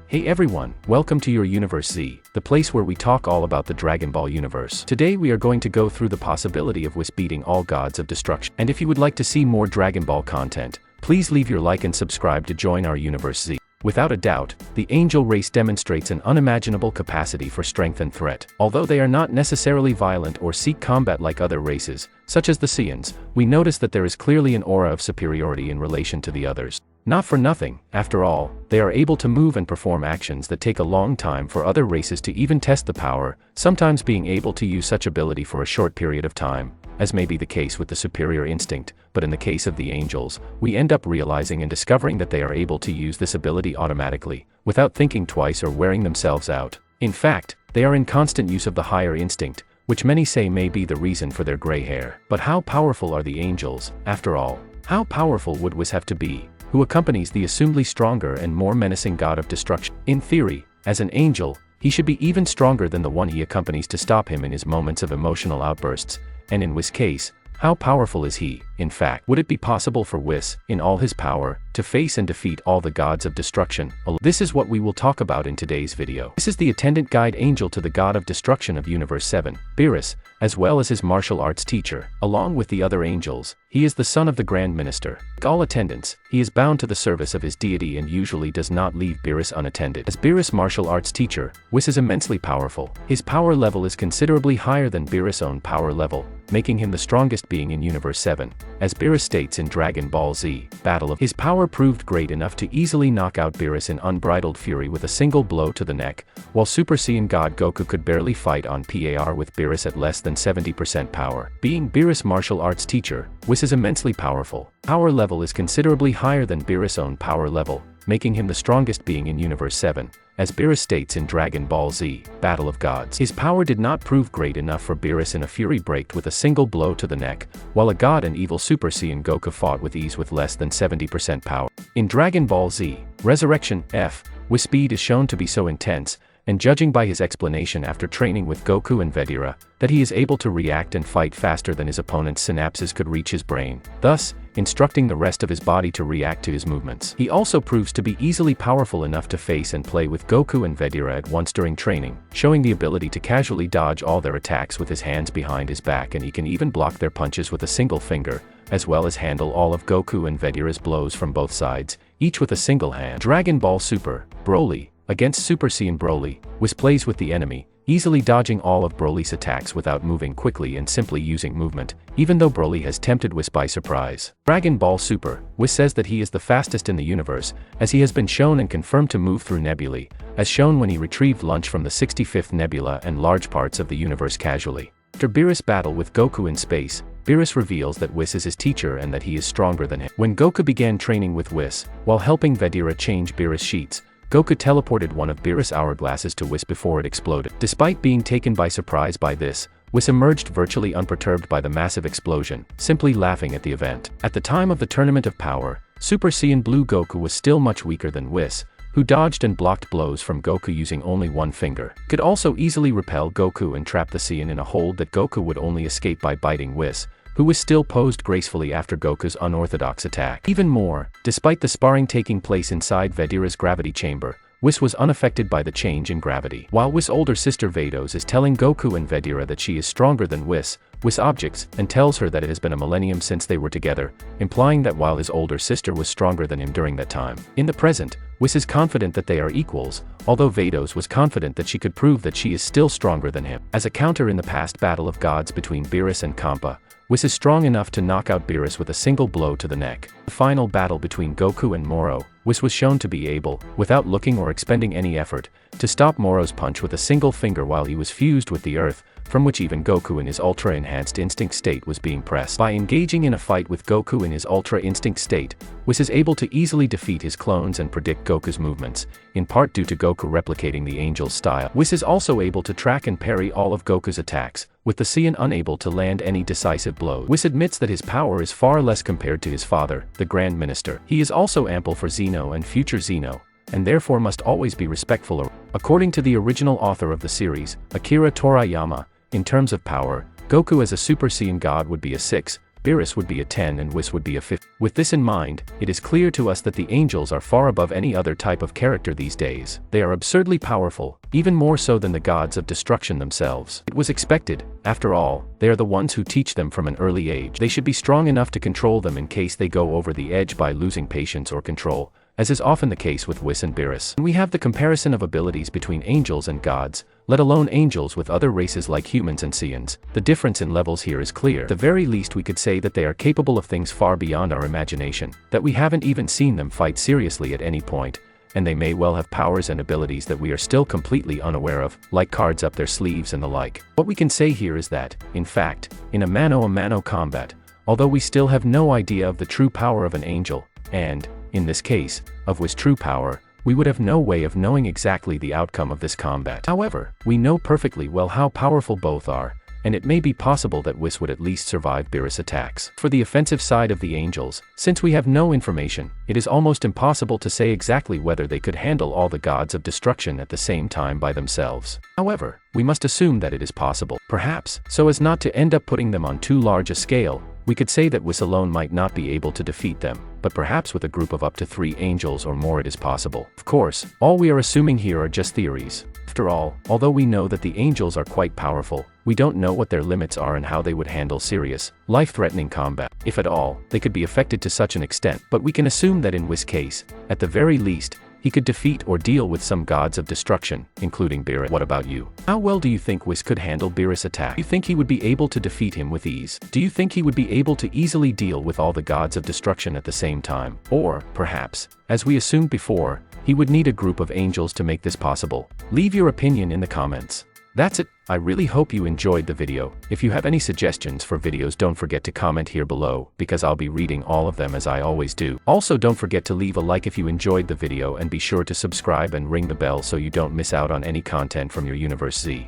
Hey everyone, welcome to your Universe Z, the place where we talk all about the Dragon Ball universe. Today we are going to go through the possibility of Whis beating all gods of destruction. And if you would like to see more Dragon Ball content, please leave your like and subscribe to join our Universe Z. Without a doubt, the angel race demonstrates an unimaginable capacity for strength and threat. Although they are not necessarily violent or seek combat like other races, such as the Saiyans, we notice that there is clearly an aura of superiority in relation to the others. Not for nothing, after all, they are able to move and perform actions that take a long time for other races to even test the power, sometimes being able to use such ability for a short period of time, as may be the case with the superior instinct, but in the case of the angels, we end up realizing and discovering that they are able to use this ability automatically, without thinking twice or wearing themselves out. In fact, they are in constant use of the higher instinct, which many say may be the reason for their gray hair. But how powerful are the angels, after all? How powerful would Whis have to be, who accompanies the assumedly stronger and more menacing god of destruction? In theory, as an angel, he should be even stronger than the one he accompanies to stop him in his moments of emotional outbursts, and in Whis' case, how powerful is he, in fact? Would it be possible for Whis, in all his power, to face and defeat all the gods of destruction? This is what we will talk about in today's video. This is the attendant guide angel to the god of destruction of Universe 7, Beerus, as well as his martial arts teacher. Along with the other angels, he is the son of the Grand Minister. Like all attendants, he is bound to the service of his deity and usually does not leave Beerus unattended. As Beerus' martial arts teacher, Whis is immensely powerful. His power level is considerably higher than Beerus' own power level, making him the strongest being in Universe 7. As Beerus states in Dragon Ball Z, Battle of, his power proved great enough to easily knock out Beerus in unbridled fury with a single blow to the neck, while Super Saiyan God Goku could barely fight on par with Beerus at less than 70% power. Being Beerus' martial arts teacher, Whis is immensely powerful. Power level is considerably higher than Beerus' own power level, making him the strongest being in Universe 7. As Beerus states in Dragon Ball Z, Battle of Gods, his power did not prove great enough for Beerus in a fury break with a single blow to the neck, while a god and evil Super Saiyan Goku fought with ease with less than 70% power. In Dragon Ball Z, Resurrection F, Whis' speed is shown to be so intense, and judging by his explanation after training with Goku and Vegeta, that he is able to react and fight faster than his opponent's synapses could reach his brain, thus instructing the rest of his body to react to his movements. He also proves to be easily powerful enough to face and play with Goku and Vegeta at once during training, showing the ability to casually dodge all their attacks with his hands behind his back, and he can even block their punches with a single finger, as well as handle all of Goku and Vegeta's blows from both sides, each with a single hand. Dragon Ball Super, Broly. Against Super Saiyan Broly, Whis plays with the enemy, easily dodging all of Broly's attacks without moving quickly and simply using movement, even though Broly has tempted Whis by surprise. Dragon Ball Super, Whis says that he is the fastest in the universe, as he has been shown and confirmed to move through nebulae, as shown when he retrieved lunch from the 65th nebula and large parts of the universe casually. After Beerus' battle with Goku in space, Beerus reveals that Whis is his teacher and that he is stronger than him. When Goku began training with Whis, while helping Vegeta change Beerus' sheets, Goku teleported one of Beerus' hourglasses to Whis before it exploded. Despite being taken by surprise by this, Whis emerged virtually unperturbed by the massive explosion, simply laughing at the event. At the time of the Tournament of Power, Super Saiyan Blue Goku was still much weaker than Whis, who dodged and blocked blows from Goku using only one finger. Could also easily repel Goku and trap the Saiyan in a hold that Goku would only escape by biting Whis, who was still posed gracefully after Goku's unorthodox attack. Even more, despite the sparring taking place inside Vegeta's gravity chamber, Whis was unaffected by the change in gravity. While Whis' older sister Vados is telling Goku and Vegeta that she is stronger than Whis objects, and tells her that it has been a millennium since they were together, implying that while his older sister was stronger than him during that time. In the present, Whis is confident that they are equals, although Vados was confident that she could prove that she is still stronger than him. As a counter in the past Battle of Gods between Beerus and Kampa, Whis is strong enough to knock out Beerus with a single blow to the neck. The final battle between Goku and Moro, Whis was shown to be able, without looking or expending any effort, to stop Moro's punch with a single finger while he was fused with the earth, from which even Goku in his ultra-enhanced instinct state was being pressed. By engaging in a fight with Goku in his ultra-instinct state, Whis is able to easily defeat his clones and predict Goku's movements, in part due to Goku replicating the angel's style. Whis is also able to track and parry all of Goku's attacks, with the Saiyan unable to land any decisive blows. Whis admits that his power is far less compared to his father, the Grand Minister. He is also ample for Xeno and future Xeno, and therefore must always be respectful. According to the original author of the series, Akira Toriyama, in terms of power, Goku as a Super Saiyan God would be a 6, Beerus would be a 10 and Whis would be a 50. With this in mind, it is clear to us that the angels are far above any other type of character these days. They are absurdly powerful, even more so than the gods of destruction themselves. It was expected. After all, they are the ones who teach them from an early age. They should be strong enough to control them in case they go over the edge by losing patience or control, as is often the case with Whis and Beerus. We have the comparison of abilities between angels and gods, let alone angels with other races like humans and Seons. The difference in levels here is clear. At the very least, we could say that they are capable of things far beyond our imagination, that we haven't even seen them fight seriously at any point, and they may well have powers and abilities that we are still completely unaware of, like cards up their sleeves and the like. What we can say here is that, in fact, in a mano-a-mano combat, although we still have no idea of the true power of an angel, and, in this case, of Whis' true power, we would have no way of knowing exactly the outcome of this combat. However, we know perfectly well how powerful both are, and it may be possible that Whis would at least survive Beerus' attacks. For the offensive side of the angels, since we have no information, it is almost impossible to say exactly whether they could handle all the gods of destruction at the same time by themselves. However, we must assume that it is possible. Perhaps, so as not to end up putting them on too large a scale, we could say that Whis alone might not be able to defeat them, but perhaps with a group of up to 3 angels or more it is possible. Of course, all we are assuming here are just theories. After all, although we know that the angels are quite powerful, we don't know what their limits are and how they would handle serious, life-threatening combat. If at all, they could be affected to such an extent, but we can assume that in Whis' case, at the very least, he could defeat or deal with some gods of destruction, including Beerus. What about you? How well do you think Whis could handle Beerus' attack? Do you think he would be able to defeat him with ease? Do you think he would be able to easily deal with all the gods of destruction at the same time? Or, perhaps, as we assumed before, he would need a group of angels to make this possible? Leave your opinion in the comments. That's it. I really hope you enjoyed the video. If you have any suggestions for videos, don't forget to comment here below, because I'll be reading all of them as I always do. Also, don't forget to leave a like if you enjoyed the video, and be sure to subscribe and ring the bell so you don't miss out on any content from your Universe Z.